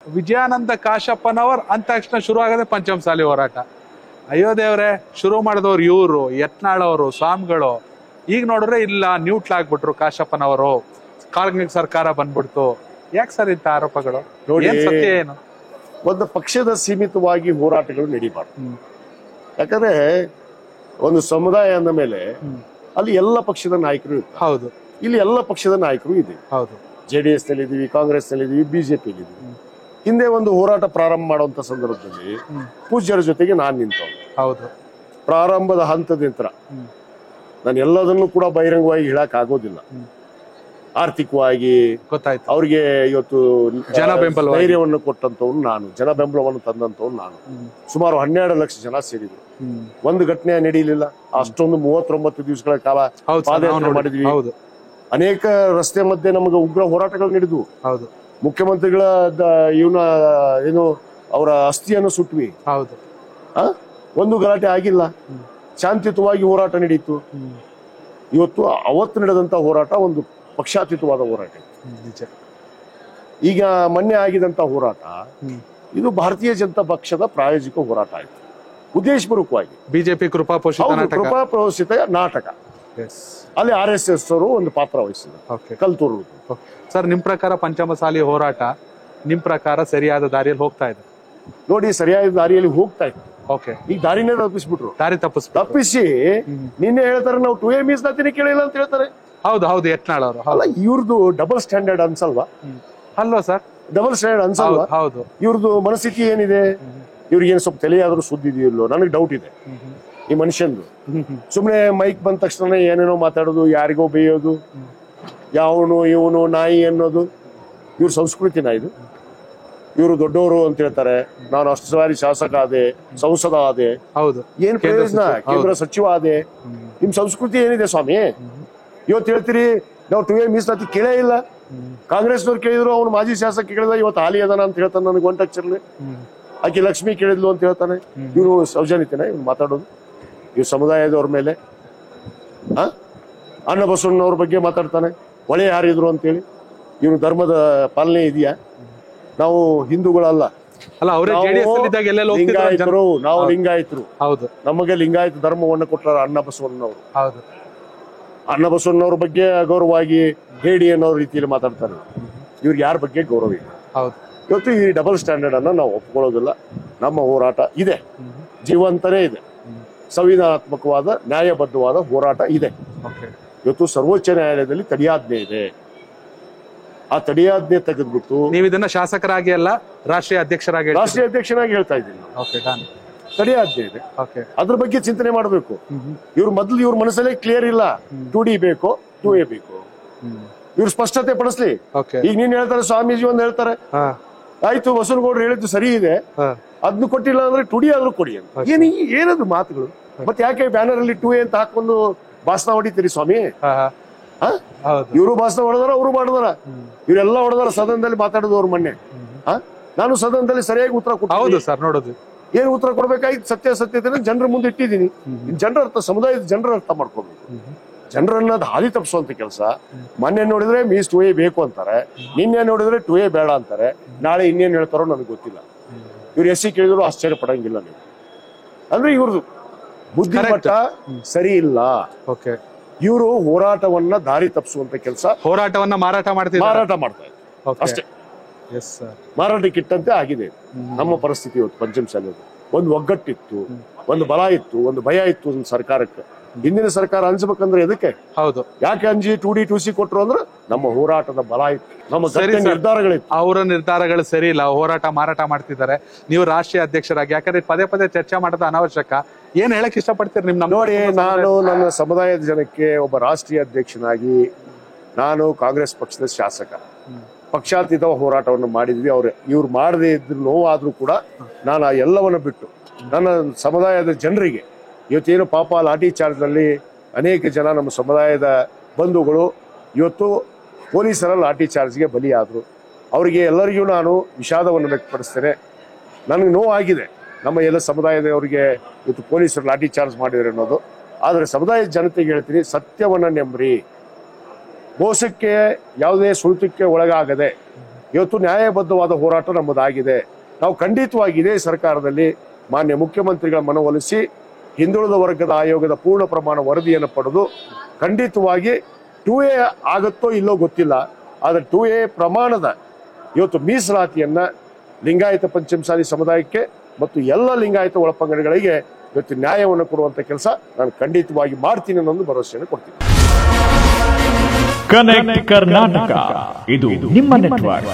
ವಿಜಯಾನಂದ ಕಾಶಪ್ಪನವರ್ ಅಂದ ತಕ್ಷಣ ಶುರು ಆಗದೆ ಪಂಚಮಸಾಲಿ ಹೋರಾಟ. ಅಯ್ಯೋ ದೇವ್ರೆ, ಶುರು ಮಾಡಿದವ್ರು ಇವರು, ಯತ್ನಾಳ್ ಸ್ವಾಮಿಗಳು. ಈಗ ನೋಡಿದ್ರೆ ಇಲ್ಲ, ನ್ಯೂಟ್ಲ್ ಆಗ್ಬಿಟ್ರು ಕಾಶಪ್ಪನವರು, ಕಾಂಗ್ರೆಸ್ ಸರ್ಕಾರ ಬಂದ್ಬಿಡ್ತು. ಯಾಕೆ ಸರ್ ಇಂಥ ಆರೋಪಗಳು? ಏನ್ ಸತ್ಯ ಏನು? ಒಂದು ಪಕ್ಷದ ಸೀಮಿತವಾಗಿ ಹೋರಾಟಗಳು ನಡೀಬಾರ್ದು. ಯಾಕಂದ್ರೆ ಒಂದು ಸಮುದಾಯ ಅಂದ ಮೇಲೆ ಅಲ್ಲಿ ಎಲ್ಲ ಪಕ್ಷದ ನಾಯಕರು ಇರ್ತಾರೆ. ಹೌದು, ಇಲ್ಲಿ ಎಲ್ಲ ಪಕ್ಷದ ನಾಯಕರು ಇದೆ. ಹೌದು, JDS ನಲ್ಲಿ ಇದೀವಿ, ಕಾಂಗ್ರೆಸ್ ನಲ್ಲಿ ಇದೀವಿ, BJP ಇದೀವಿ. ಹಿಂದೆ ಒಂದು ಹೋರಾಟ ಪ್ರಾರಂಭ ಮಾಡುವಂತ ಸಂದರ್ಭದಲ್ಲಿ ಪೂಜ್ಯರ ಜೊತೆಗೆ ನಾನು ನಿಂತವ್. ಹೌದು, ಪ್ರಾರಂಭದ ಹಂತದಿಂದ ನಾನು ಎಲ್ಲದನ್ನು ಕೂಡ ಬಹಿರಂಗವಾಗಿ ಹೇಳಕ್ ಆಗೋದಿಲ್ಲ. ಆರ್ಥಿಕವಾಗಿ ಗೊತ್ತಾಯ್ತು. ಅವ್ರಿಗೆ ಇವತ್ತು ಜನ ಬೆಂಬಲ ಧೈರ್ಯವನ್ನು ಕೊಟ್ಟಂತವ್ನು ನಾನು, ಜನ ಬೆಂಬಲವನ್ನು ತಂದಂತವ್ನು ನಾನು. ಸುಮಾರು 12 ಲಕ್ಷ ಜನ ಸೇರಿದ್ರು. ಒಂದು ಘಟನೆ ನಡೀಲಿಲ್ಲ. ಅಷ್ಟೊಂದು 39 ದಿವಸಗಳ ಕಾಲ ಪಾದಯಾತ್ರೆ ಮಾಡಿದ್ವಿ. ಅನೇಕ ರಸ್ತೆ ಮಧ್ಯೆ ನಮಗೆ ಉಗ್ರ ಹೋರಾಟಗಳು ನಡೆದ್ವು. ಹೌದು, ಮುಖ್ಯಮಂತ್ರಿಗಳ ಏನು ಅವರ ಅಸ್ಥಿಯನ್ನು ಸುಟ್ವಿ. ಹೌದು, ಒಂದು ಗಲಾಟೆ ಆಗಿಲ್ಲ. ಶಾಂತಿಯುತವಾಗಿ ಹೋರಾಟ ನಡೀತು. ಇವತ್ತು ಅವತ್ತು ನಡೆದಂತ ಹೋರಾಟ ಒಂದು ಪಕ್ಷಾತೀತವಾದ ಹೋರಾಟ. ಈಗ ಮೊನ್ನೆ ಆಗಿದಂತ ಹೋರಾಟ ಇದು ಭಾರತೀಯ ಜನತಾ ಪಕ್ಷದ ಪ್ರಾಯೋಜಿಕ ಹೋರಾಟ ಆಯ್ತು. ಉದ್ದೇಶಪೂರ್ವಕವಾಗಿ ಬಿಜೆಪಿ ಕೃಪಾಪೋಷಿತ ನಾಟಕ. ಅಲ್ಲಿ RSS ಅವರು ಒಂದು ಪಾತ್ರ ವಹಿಸಿದ್ರು, ಕಲ್ತೂರು. ಸರ್, ನಿಮ್ ಪ್ರಕಾರ ಪಂಚಮಸಾಲಿ ಹೋರಾಟ ನಿಮ್ ಪ್ರಕಾರ ಸರಿಯಾದ ದಾರಿಯಲ್ಲಿ ಹೋಗ್ತಾ ಇದೆ? ನೋಡಿ, ಸರಿಯಾದ ದಾರಿಯಲ್ಲಿ ಹೋಗ್ತಾ ಇತ್ತು. ಈಗ ದಾರಿನೇ ತಪ್ಪಿಸ್ಬಿಟ್ರು. ದಾರಿ ತಪ್ಪಿಸಿ ನಿನ್ನೆ ಹೇಳ್ತಾರೆ ನಾವು 2A ಮೀಸಲಾತಿನೇ ಕೇಳಿಲ್ಲ ಅಂತ ಹೇಳ್ತಾರೆ. ಹೌದು, ಹೌದು, ಯತ್ನಾಳ್ ಅವರು. ಅಲ್ಲ, ಇವ್ರದ್ದು ಡಬಲ್ ಸ್ಟ್ಯಾಂಡರ್ಡ್ ಅನ್ಸಲ್ವಾ? ಅಲ್ವಾ ಸರ್? Double standard ಅನ್ಸಲ್ವಾ? ಹೌದು. ಇವ್ರದ್ದು ಮನಸ್ಥಿತಿ ಏನಿದೆ? ಇವ್ರಿಗೇನು ಸ್ವಲ್ಪ ತಲೆಯಾದ್ರೂ ಸುದ್ದಿ ಇದೆಯಲ್ಲೋ ನನಗೆ ಡೌಟ್ ಇದೆ. ಈ ಮನುಷ್ಯಂದು ಸುಮ್ನೆ ಮೈಕ್ ಬಂದ ತಕ್ಷಣ ಏನೇನೋ ಮಾತಾಡೋದು, ಯಾರಿಗೋ ಬೇಯೋದು, ಯಾವನು ಇವನು ನಾಯಿ ಅನ್ನೋದು ಇವ್ರ ಸಂಸ್ಕೃತಿನ ಇದು? ಇವರು ದೊಡ್ಡವರು ಅಂತ ಹೇಳ್ತಾರೆ. ನಾನು ಅಷ್ಟು ಸಾರಿ ಶಾಸಕ ಆದೆ, ಸಂಸದ ಆದೆ. ಹೌದು, ಏನ್ ಪ್ರಯೋಜನ? ಕೇಂದ್ರ ಸಚಿವ ಆದೆ. ನಿಮ್ ಸಂಸ್ಕೃತಿ ಏನಿದೆ ಸ್ವಾಮಿ? ಇವತ್ತು ಹೇಳ್ತೀರಿ ನಾವು 2A ಮೀಸಲಾತಿ ಕೇಳೇ ಇಲ್ಲ. ಕಾಂಗ್ರೆಸ್ನವ್ರು ಕೇಳಿದ್ರು, ಅವ್ನು ಮಾಜಿ ಶಾಸಕ ಕೇಳಿದ, ಇವತ್ತು ಹಾಲಿ ಅದಾನ ಅಂತ ಹೇಳ್ತಾನೆ. ನನಗೆ ಒಂಟಕ್ಷರಲಿ ಆಕೆ ಲಕ್ಷ್ಮಿ ಕೇಳಿದ್ಲು ಅಂತ ಹೇಳ್ತಾನೆ. ಇವ್ರು ಸೌಜನ್ಯತೆನ ಇವ್ನು ಮಾತಾಡೋದು? ಇವ್ ಸಮುದಾಯದವ್ರ ಮೇಲೆ ಅಣ್ಣ ಬಸವಣ್ಣವ್ರ ಬಗ್ಗೆ ಮಾತಾಡ್ತಾನೆ, ಹೊಳೆ ಹಾರಿದ್ರು ಅಂತೇಳಿ. ಇವ್ರು ಧರ್ಮದ ಪಾಲನೆ ಇದೆಯಾ? ನಾವು ಹಿಂದೂಗಳಲ್ಲ, ಲಿಂಗಾಯತರು. ನಾವು ಲಿಂಗಾಯತರು. ನಮಗೆ ಲಿಂಗಾಯತ ಧರ್ಮವನ್ನು ಕೊಟ್ಟಾರ ಅಣ್ಣ ಬಸವಣ್ಣವ್ರು. ಅಣ್ಣ ಬಸವಣ್ಣವ್ರ ಬಗ್ಗೆ ಅಗೌರವವಾಗಿ ಹೇಳಿ ಅನ್ನೋ ರೀತಿಯಲ್ಲಿ ಮಾತಾಡ್ತಾರೆ. ಇವ್ರಿಗೆ ಯಾರ ಬಗ್ಗೆ ಗೌರವ ಇಲ್ಲ. ಇವತ್ತು ಈ ಡಬಲ್ ಸ್ಟ್ಯಾಂಡರ್ಡ್ ಅನ್ನ ನಾವು ಒಪ್ಕೊಳ್ಳೋದಿಲ್ಲ. ನಮ್ಮ ಹೋರಾಟ ಇದೆ, ಜೀವಂತನೇ ಇದೆ. ಸಂವಿಧಾನಾತ್ಮಕವಾದ ನ್ಯಾಯಬದ್ಧವಾದ ಹೋರಾಟ ಇದೆ. ಇವತ್ತು ಸರ್ವೋಚ್ಚ ನ್ಯಾಯಾಲಯದಲ್ಲಿ ತಡೆಯಾಜ್ಞೆ ಇದೆ. ಆ ತಡೆಯಾಜ್ಞೆ ತೆಗೆದ್ಬಿಟ್ಟು ನೀವು ಇದನ್ನ ಶಾಸಕರಾಗಿ ಅಲ್ಲ, ರಾಷ್ಟ್ರೀಯ ಅಧ್ಯಕ್ಷರಾಗಿ ಹೇಳ್ತಾ ಇದ್ದೀನಿ. ತಡೆಯಾಜ್ಞೆ ಇದೆ, ಅದ್ರ ಬಗ್ಗೆ ಚಿಂತನೆ ಮಾಡಬೇಕು. ಇವ್ರ ಮನಸ್ಸಲ್ಲೇ ಕ್ಲಿಯರ್ ಇಲ್ಲ. 2D ಬೇಕೋ 2A ಬೇಕು, ಇವ್ರು ಸ್ಪಷ್ಟತೆ ಪಡಿಸ್ಲಿ. ಈಗ ನೀನ್ ಹೇಳ್ತಾರೆ, ಸ್ವಾಮೀಜಿ ಒಂದ್ ಹೇಳ್ತಾರೆ, ಆಯ್ತು ಬಸವನಗೌಡರು ಹೇಳಿದ್ದು ಸರಿ ಇದೆ, ಅದನ್ನು ಕೊಟ್ಟಿಲ್ಲ ಅಂದ್ರೆ 2D ಆದ್ರೂ ಕೊಡಿ ಅಂತ. ಏನದು ಮಾತುಗಳು? ಮತ್ತೆ ಯಾಕೆ ಬ್ಯಾನರ್ ಅಲ್ಲಿ 2A ಅಂತ ಹಾಕೊಂಡು ಭಾಷಣ ಹೊಡಿತೀರಿ ಸ್ವಾಮಿ? ಇವರು ಭಾಷಣ ಹೊಡೆದಾರ, ಅವರು ಮಾಡಿದಾರ, ಇವರೆಲ್ಲ ಹೊಡೆದಾರ. ಸದನದಲ್ಲಿ ಮಾತಾಡಿದವ್ರು ಮೊನ್ನೆ. ನಾನು ಸದನದಲ್ಲಿ ಸರಿಯಾಗಿ ಉತ್ತರ ಕೊಟ್ಟು ಏನ್ ಉತ್ತರ ಕೊಡ್ಬೇಕಾಗಿತ್ತು ಸತ್ಯಾಸತ್ಯತೆ ಜನರ ಮುಂದೆ ಇಟ್ಟಿದ್ದೀನಿ. ಜನರ ಅರ್ಥ, ಸಮುದಾಯದ ಜನರ ಅರ್ಥ ಮಾಡ್ಕೋಬೇಕು. ಜನರನ್ನ ಹಾದಿ ತಪ್ಪಿಸುವಂತ ಕೆಲಸ. ಮೊನ್ನೆ ನೋಡಿದ್ರೆ ಮೀಸ್ 2A ಬೇಕು ಅಂತಾರೆ, ನಿನ್ನೆ ನೋಡಿದ್ರೆ 2A ಬೇಡ ಅಂತಾರೆ, ನಾಳೆ ಇನ್ನೇನ್ ಹೇಳ್ತಾರೋ ನನಗೆ ಗೊತ್ತಿಲ್ಲ. ಇವ್ರು SC ಕೇಳಿದ್ರು ಆಶ್ಚರ್ಯ ಪಡಂಗಿಲ್ಲ ನೀವು. ಅಂದ್ರೆ ಇವ್ರದ್ದು ಬುದ್ಧಿಮಟ್ಟ ಸರಿ ಇಲ್ಲ. ಇವರು ಹೋರಾಟವನ್ನ ದಾರಿ ತಪ್ಪಿಸುವಂತ ಕೆಲಸ, ಹೋರಾಟವನ್ನ ಮಾರಾಟ ಮಾಡ್ತಾ ಇದ್ದಾರೆ ಅಷ್ಟೇ. ಮಾರಾಟಕ್ಕಿಟ್ಟಂತೆ ಆಗಿದೆ ನಮ್ಮ ಪರಿಸ್ಥಿತಿ ಇವತ್ತು. ಪಂಚಮಸಾಲಿ ಒಂದು ಒಗ್ಗಟ್ಟಿತ್ತು, ಒಂದು ಬಲ ಇತ್ತು, ಒಂದು ಭಯ ಇತ್ತು ಒಂದು ಸರ್ಕಾರಕ್ಕೆ. ಹಿಂದಿನ ಸರ್ಕಾರ ಅಂಜಬೇಕಂದ್ರೆ ಎದಕ್ಕೆ? ಹೌದು, ಯಾಕೆ ಅಂಜಿ 2D 2C ಕೊಟ್ರು ಅಂದ್ರೆ ನಮ್ಮ ಹೋರಾಟದ ಬಲ ಇತ್ತು, ನಮ್ಮ ನಿರ್ಧಾರಗಳಿತ್ತು. ಅವರ ನಿರ್ಧಾರಗಳು ಸರಿ ಇಲ್ಲ, ಹೋರಾಟ ಮಾರಾಟ ಮಾಡ್ತಿದ್ದಾರೆ. ನೀವು ರಾಷ್ಟ್ರೀಯ ಅಧ್ಯಕ್ಷರಾಗಿ ಯಾಕಂದ್ರೆ ಪದೇ ಪದೇ ಚರ್ಚೆ ಮಾಡೋದು ಅನಾವಶ್ಯಕ. ಏನ್ ಹೇಳಕ್ ಇಷ್ಟಪಡ್ತೀರಿ? ನಿಮ್ ನೋಡಿ, ನಾನು ನನ್ನ ಸಮುದಾಯದ ಜನಕ್ಕೆ ಒಬ್ಬ ರಾಷ್ಟ್ರೀಯ ಅಧ್ಯಕ್ಷನಾಗಿ, ನಾನು ಕಾಂಗ್ರೆಸ್ ಪಕ್ಷದ ಶಾಸಕ, ಪಕ್ಷಾತೀತ ಹೋರಾಟವನ್ನು ಮಾಡಿದ್ವಿ. ಇವ್ರು ಮಾಡದೇ ಇದ್ರು ನೋವಾದ್ರೂ ಕೂಡ ನಾನು ಆ ಎಲ್ಲವನ್ನು ಬಿಟ್ಟು ನನ್ನ ಸಮುದಾಯದ ಜನರಿಗೆ, ಇವತ್ತೇನು ಪಾಪ ಲಾಠಿ ಚಾರ್ಜ್ ನಲ್ಲಿ ಅನೇಕ ಜನ ನಮ್ಮ ಸಮುದಾಯದ ಬಂಧುಗಳು ಇವತ್ತು ಪೊಲೀಸರ ಲಾಠಿ ಚಾರ್ಜ್ಗೆ ಬಲಿಯಾದ್ರು. ಅವರಿಗೆ ಎಲ್ಲರಿಗೂ ನಾನು ವಿಷಾದವನ್ನು ವ್ಯಕ್ತಪಡಿಸ್ತೇನೆ. ನನಗೆ ನೋವಾಗಿದೆ, ನಮ್ಮ ಎಲ್ಲ ಸಮುದಾಯದವರಿಗೆ ಇವತ್ತು ಪೊಲೀಸರು ಲಾಠಿ ಚಾರ್ಜ್ ಮಾಡಿದ್ರು ಅನ್ನೋದು. ಆದರೆ ಸಮುದಾಯದ ಜನತೆಗೆ ಹೇಳ್ತೀನಿ, ಸತ್ಯವನ್ನ ನೆಂಬ್ರಿ. ಮೋಸಕ್ಕೆ ಯಾವುದೇ ಸುಳ್ತಕ್ಕೆ ಒಳಗಾಗದೆ ಇವತ್ತು ನ್ಯಾಯಬದ್ಧವಾದ ಹೋರಾಟ ನಮ್ಮದಾಗಿದೆ. ನಾವು ಖಂಡಿತವಾಗಿ ಇದೇ ಸರ್ಕಾರದಲ್ಲಿ ಮಾನ್ಯ ಮುಖ್ಯಮಂತ್ರಿಗಳ ಮನವೊಲಿಸಿ ಹಿಂದುಳಿದ ವರ್ಗದ ಆಯೋಗದ ಪೂರ್ಣ ಪ್ರಮಾಣ ವರದಿಯನ್ನು ಪಡೆದು ಖಂಡಿತವಾಗಿ 2A ಆಗುತ್ತೋ ಇಲ್ಲೋ ಗೊತ್ತಿಲ್ಲ, ಆದರೆ 2A ಪ್ರಮಾಣದ ಇವತ್ತು ಮೀಸಲಾತಿಯನ್ನ ಲಿಂಗಾಯತ ಪಂಚಮಸಾಲಿ ಸಮುದಾಯಕ್ಕೆ ಮತ್ತು ಎಲ್ಲ ಲಿಂಗಾಯತ ಒಳಪಂಗಡಗಳಿಗೆ ಇವತ್ತು ನ್ಯಾಯವನ್ನು ಕೊಡುವಂತ ಕೆಲಸ ನಾನು ಖಂಡಿತವಾಗಿ ಮಾಡ್ತೀನಿ ಅನ್ನೋ ಭರವಸೆಯನ್ನು ಕೊಡ್ತೀನಿ. ಕನೆಕ್ಟ್ ಕರ್ನಾಟಕ ಇದು ನಿಮ್ಮ ನೆಟ್ವರ್ಕ್.